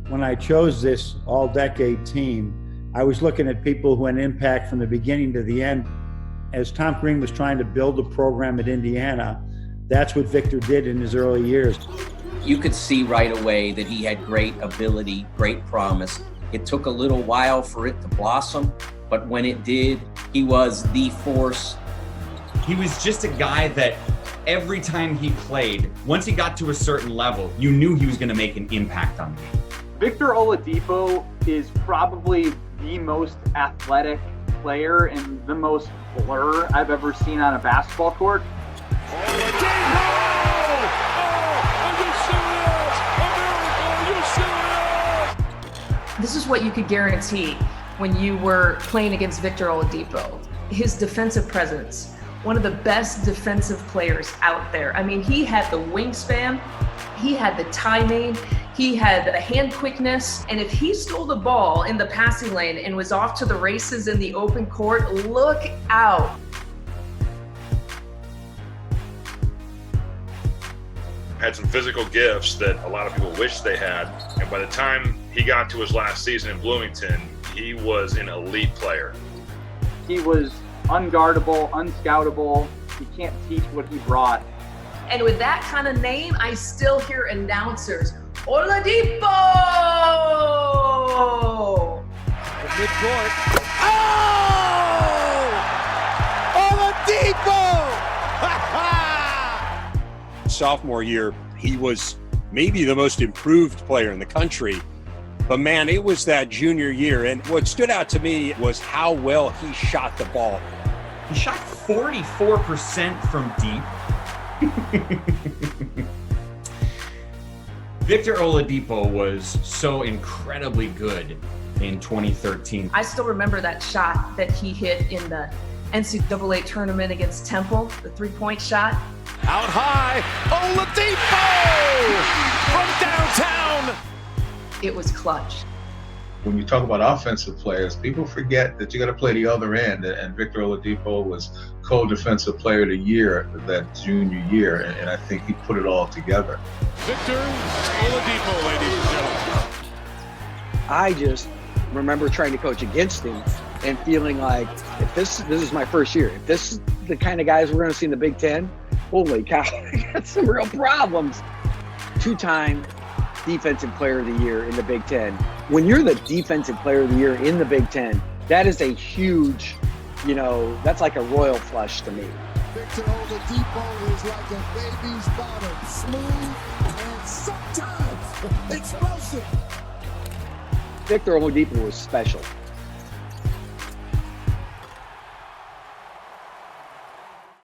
When I chose this all-decade team, I was looking at people who had an impact from the beginning to the end. As Tom Green was trying to build a program at Indiana, that's what Victor did in his early years. You could see right away that he had great ability, great promise. It took a little while for it to blossom, but when it did, he was the force. He was just a guy that every time he played, once he got to a certain level, you knew he was going to make an impact on the game. Victor Oladipo is probably the most athletic player and the most blur I've ever seen on a basketball court. Oladipo! This is what you could guarantee when you were playing against Victor Oladipo. His defensive presence, one of the best defensive players out there. I mean, he had the wingspan, he had the timing, he had the hand quickness, and if he stole the ball in the passing lane and was off to the races in the open court, look out. Had some physical gifts that a lot of people wish they had, and by the time he got to his last season in Bloomington, he was an elite player. He was unguardable, unscoutable. You can't teach what he brought. And with that kind of name, I still hear announcers, Oladipo! Midcourt. Oh! Oladipo! Sophomore year, he was maybe the most improved player in the country. But man, it was that junior year. And what stood out to me was how well he shot the ball. He shot 44% from deep. Victor Oladipo was so incredibly good in 2013. I still remember that shot that he hit in the NCAA tournament against Temple, the three-point shot. Out high, Oladipo from downtown. It was clutch. When you talk about offensive players, people forget that you got to play the other end, and Victor Oladipo was co-defensive player of the year that junior year, and I think he put it all together. Victor Oladipo, ladies and gentlemen. I just remember trying to coach against him and feeling like, if this is my first year, if this is the kind of guys we're going to see in the Big Ten, holy cow, I got some real problems. Two-time defensive player of the year in the Big Ten. When you're the defensive player of the year in the Big Ten, that is a huge, that's like a royal flush to me. Victor Oladipo is like a baby's bottom, smooth and sometimes explosive. Victor Oladipo was special.